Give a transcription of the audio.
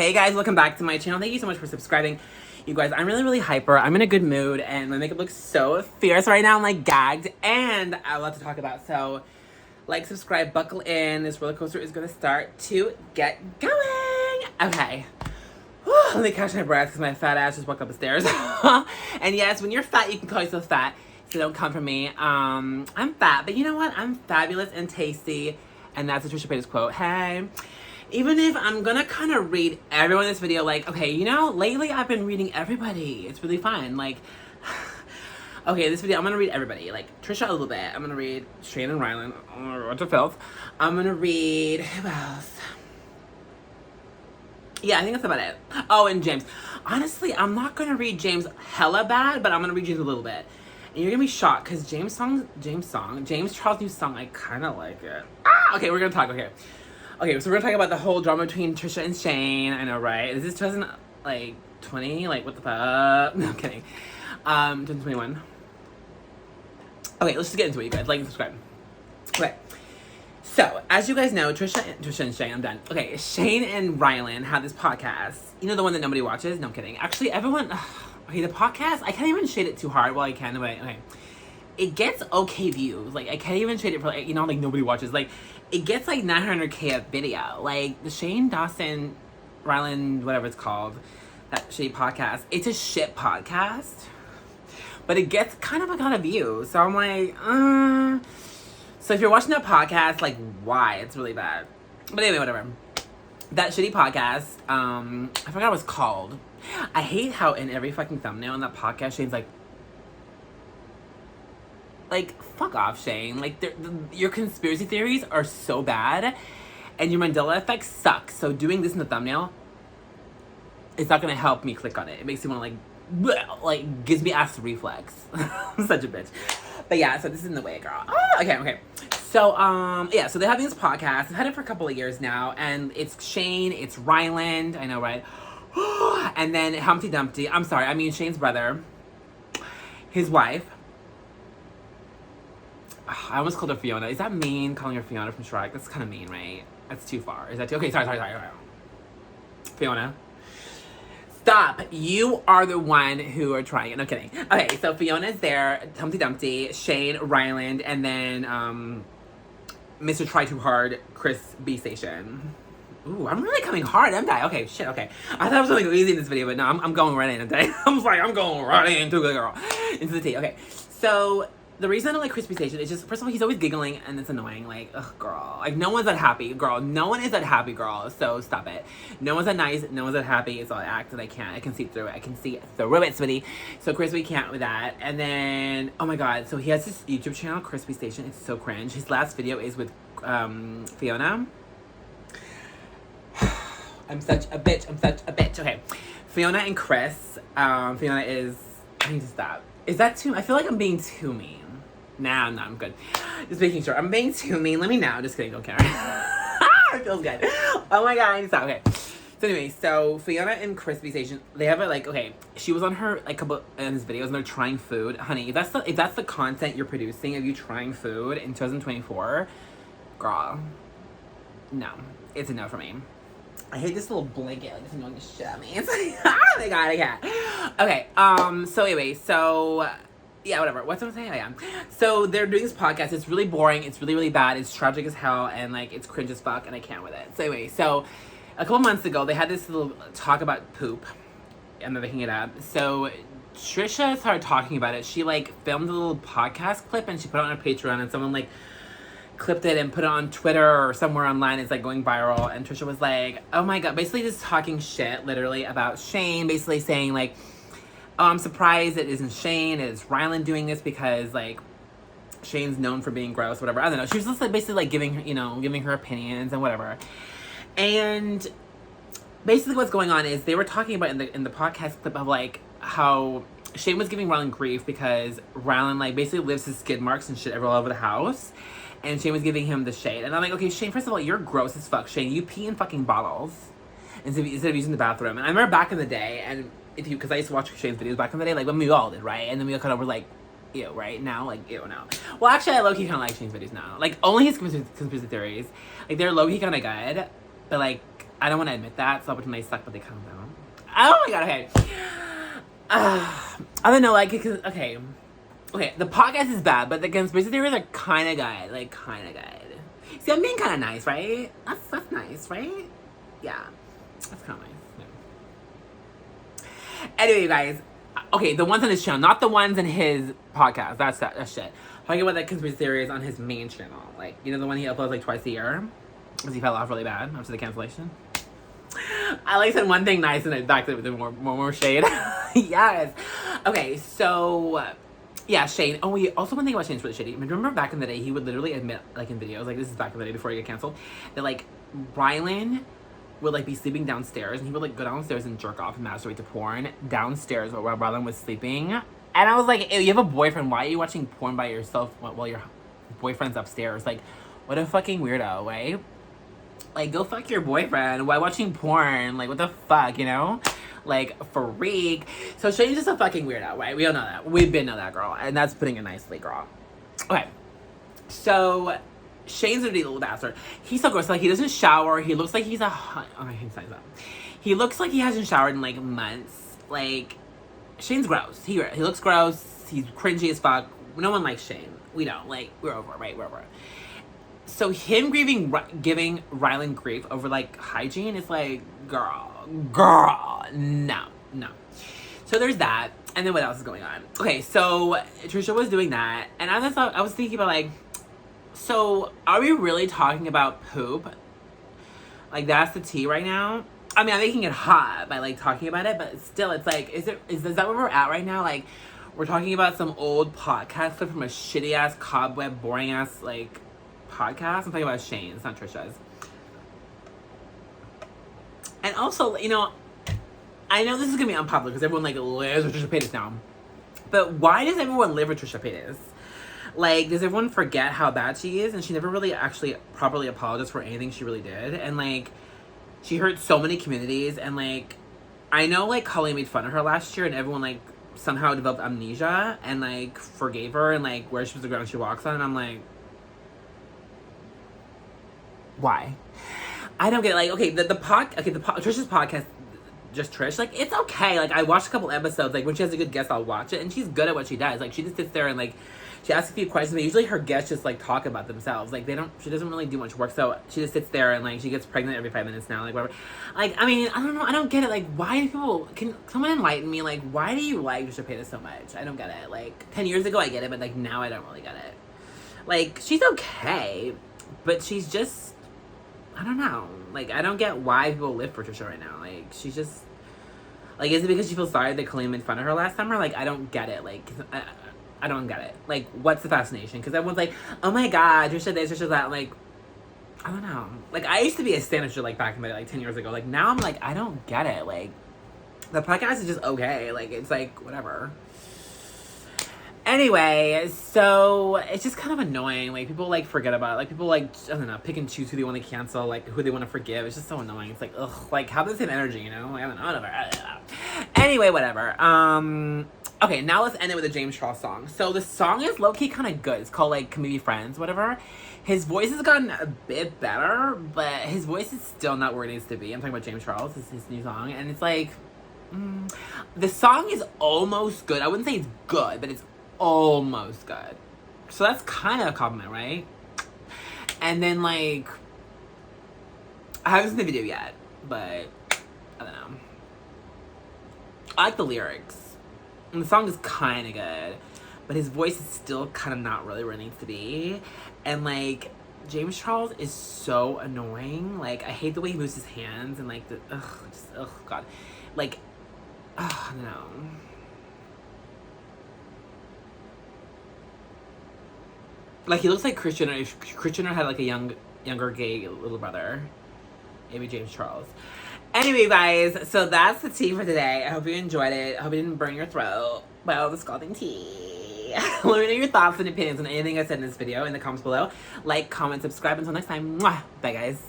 Hey guys, welcome back to my channel. Thank you so much for subscribing. You guys, I'm really hyper. I'm in a good mood and my makeup looks so fierce right now. I'm like gagged and I have a lot to talk about. So like, subscribe, buckle in. This roller coaster is gonna start to get going. Okay. Whew, let me catch my breath because my fat ass just walked up the stairs. And yes, when you're fat, you can call yourself fat. So don't come for me. I'm fat, but you know what? I'm fabulous and tasty. And that's a Trisha Paytas quote. Hey. Even if I'm gonna kind of read everyone in this video, like, okay, you know, lately I've been reading everybody. It's really fun. Like, okay, this video, I'm gonna read everybody. Like, Trisha a little bit. I'm gonna read Shane and Rylan. Oh, what the filth. I'm gonna read, who else? Yeah, I think that's about it. Oh, and James. Honestly, I'm not gonna read James hella bad, but I'm gonna read James a little bit. And you're gonna be shocked, because James Charles' new song, I kind of like it. Okay, we're gonna talk, okay. Okay, so we're gonna talk about the whole drama between Trisha and Shane. I know, right? This is 2020? Like, what the fuck? No, I'm kidding. 2021. Okay, let's just get into it, you guys. Like and subscribe. Okay. So, as you guys know, Trisha and Shane, I'm done. Okay, Shane and Rylan have this podcast. You know, the one that nobody watches? No, I'm kidding. Actually, everyone... Okay, the podcast, I can't even shade it too hard. Well, I can, but okay. It gets okay views. Like, I can't even shade it for, like, you know, like, nobody watches. Like, it gets, like, 900K a video. Like, the Shane, Dawson, Rylan, whatever it's called, that shitty podcast, it's a shit podcast. But it gets kind of a lot of views. So I'm like, So if you're watching that podcast, like, why? It's really bad. But anyway, whatever. That shitty podcast, I forgot what it's called. I hate how in every fucking thumbnail in that podcast, Shane's like, fuck off, Shane. Like, your conspiracy theories are so bad, and your Mandela effect sucks. So doing this in the thumbnail, it's not gonna help me click on it. It makes me want to, like, like, gives me acid reflex. I'm such a bitch. But yeah, so this is in the way, girl. Oh, okay. So, yeah, so they're having this podcast. I've had it for a couple of years now, and it's Shane, it's Ryland, I know, right? And then Humpty Dumpty, Shane's brother, his wife. I almost called her Fiona. Is that mean, calling her Fiona from Shrek? That's kind of mean, right? That's too far. Is that too... Okay, sorry. Fiona. Stop. You are the one who are trying it. No kidding. Okay, so Fiona's there, Humpty Dumpty, Shane, Ryland, and then Mr. Try Too Hard, Chris B. Station. Ooh, I'm really coming hard, am I? Okay, shit, okay. I thought I was going to go easy in this video, but no, I'm going right in today. I'm going right into the girl. Into the tea. Okay, so... The reason I don't like Crispy Station is just, first of all, he's always giggling, and it's annoying. Like, ugh, girl. Like, no one's that happy, girl. No one is that happy, girl. So, stop it. No one's that nice. No one's that happy. It's all act that I can't. I can see through it. I can see through it, sweetie. So, Crispy can't with that. And then, oh my god. So, he has this YouTube channel, Crispy Station. It's so cringe. His last video is with Fiona. I'm such a bitch. Okay. Fiona and Chris. Fiona is... I need to stop. Is that too... I feel like I'm being too mean. Nah, I'm good. Just making sure. I'm being too mean. Let me know. Just kidding. Don't care. It feels good. Oh my god. I need to stop. Okay. So anyway, so Fiona and Crispy Station, they have okay, she was on her, like, couple in his videos, and they're trying food. Honey, if that's the content you're producing of you trying food in 2024, girl, no. It's a no for me. I hate this little blanket. Like, it's annoying the shit out of me. It's like, oh my god, I can't. Okay, so anyway, so... Yeah, whatever. What's what I'm saying? Oh, yeah. So they're doing this podcast. It's really boring. It's really, really bad. It's tragic as hell. And, like, it's cringe as fuck. And I can't with it. So anyway, so a couple months ago, they had this little talk about poop. And they're making it up. So Trisha started talking about it. She, like, filmed a little podcast clip. And she put it on her Patreon. And someone, like, clipped it and put it on Twitter or somewhere online. It's, like, going viral. And Trisha was like, oh, my God. Basically just talking shit, literally, about Shane. Basically saying, like... Oh, I'm surprised it isn't Shane, it's Rylan doing this because, like, Shane's known for being gross, whatever. I don't know. She was just, like, basically, like, giving her opinions and whatever. And basically what's going on is they were talking about in the podcast clip of, like, how Shane was giving Rylan grief because Rylan, like, basically lives his skid marks and shit all over the house. And Shane was giving him the shade. And I'm like, okay, Shane, first of all, you're gross as fuck. Shane, you pee in fucking bottles instead of using the bathroom. And I remember back in the day, and... because I used to watch Shane's videos back in the day, like, when we all did, right? And then we all kind of were like, ew, right? Now, like, ew, no. Well, actually, I low-key kind of like Shane's videos now. Like, only his conspiracy theories. Like, they're low-key kind of good, but, like, I don't want to admit that, so I'll pretend they suck, but they kind of don't. Oh my god, okay. I don't know, like, okay, the podcast is bad, but the conspiracy theories are kind of good, like, kind of good. See, I'm being kind of nice, right? That's nice, right? Yeah, that's kind of nice. Yeah. Anyway, you guys, okay, the ones on his channel, not the ones in his podcast. That's shit. Talking about the conspiracy theories on his main channel, like, you know, the one he uploads like twice a year, because he fell off really bad after the cancellation. I like said one thing nice and I backed it with more shade. Yes. Okay, so yeah, Shane. Oh, also one thing about Shane's really shitty. Remember back in the day, he would literally admit, like in videos, like this is back in the day before he got canceled, that like Rylan would like be sleeping downstairs and he would like go downstairs and jerk off and masturbate to porn downstairs while Rylan was sleeping. And I was like, ew, you have a boyfriend. Why are you watching porn by yourself while your boyfriend's upstairs? Like, what a fucking weirdo, right? Like, go fuck your boyfriend. Why watching porn? Like, what the fuck, you know? Like, freak. So Shane's just a fucking weirdo, right? We all know that. We've been know that, girl. And that's putting it nicely, girl. Okay. So Shane's a dirty little bastard. He's so gross. Like, he doesn't shower. He looks like he's a... Oh, I can't say that. He looks like he hasn't showered in, like, months. Like, Shane's gross. He looks gross. He's cringy as fuck. No one likes Shane. We don't. Like, we're over it, right? We're over it. So him giving Rylan grief over, like, hygiene is like, girl, no. So there's that. And then what else is going on? Okay, so Trisha was doing that. And I was thinking about, like, so are we really talking about poop? Like, that's the tea right now? I mean, I'm making it hot by, like, talking about it. But still, it's like, is that where we're at right now? Like, we're talking about some old podcast clip from a shitty-ass, cobweb, boring-ass, like... podcast. I'm talking about Shane's, not Trisha's. And also, you know, I know this is gonna be unpopular because everyone like lives with Trisha Paytas now. But why does everyone live with Trisha Paytas? Like, does everyone forget how bad she is? And she never really actually properly apologized for anything she really did. And like, she hurt so many communities. And like, I know like Colleen made fun of her last year, and everyone like somehow developed amnesia and like forgave her and like where she was the ground she walks on. And I'm like, why? I don't get it. Like, okay, Trisha's podcast, just Trish, like, it's okay. Like, I watched a couple episodes. Like, when she has a good guest, I'll watch it. And she's good at what she does. Like, she just sits there and, like, she asks a few questions. But usually her guests just, like, talk about themselves. Like, she doesn't really do much work. So she just sits there and, like, she gets pregnant every 5 minutes now. Like, whatever. Like, I mean, I don't know. I don't get it. Like, why do people... Can someone enlighten me? Like, why do you like Trisha Paytas so much? I don't get it. Like, 10 years ago, I get it. But, like, now I don't really get it. Like, she's okay. But she's just... I don't know. Like, I don't get why people live for Trisha right now. Like, she's just... Like, is it because she feels sorry that Colleen made fun of her last summer? Like, I don't get it. Like, I don't get it. Like, what's the fascination? Because everyone's like, oh my god, Trisha this, Trisha that. Like, I don't know. Like, I used to be a stan of Trisha, like, back in the day, like, 10 years ago. Like, now I'm like, I don't get it. Like, the podcast is just okay. Like, it's like, whatever. Anyway, so it's just kind of annoying. Like, people, like, forget about it. Like, people, like, I don't know, pick and choose who they want to cancel, like, who they want to forgive. It's just so annoying. It's like, ugh, like, have the same energy, you know? Like, I don't know, whatever. Anyway, whatever. Okay, now let's end it with a James Charles song. So the song is low-key kind of good. It's called, like, Can We Be Friends, whatever. His voice has gotten a bit better, but his voice is still not where it needs to be. I'm talking about James Charles, his new song, and it's like, the song is almost good. I wouldn't say it's good, but it's almost good. So that's kind of a compliment, right? And then, like, I haven't seen the video yet, but I don't know. I like the lyrics. And the song is kind of good, but his voice is still kind of not really where it needs to be. And, like, James Charles is so annoying. Like, I hate the way he moves his hands and, like, God. Like, I don't know. Like, he looks like Christian, if Christian had, like, a younger gay little brother. Maybe James Charles. Anyway, guys, so that's the tea for today. I hope you enjoyed it. I hope it didn't burn your throat by all the scalding tea. Let me know your thoughts and opinions on anything I said in this video in the comments below. Like, comment, subscribe. Until next time. Mwah! Bye, guys.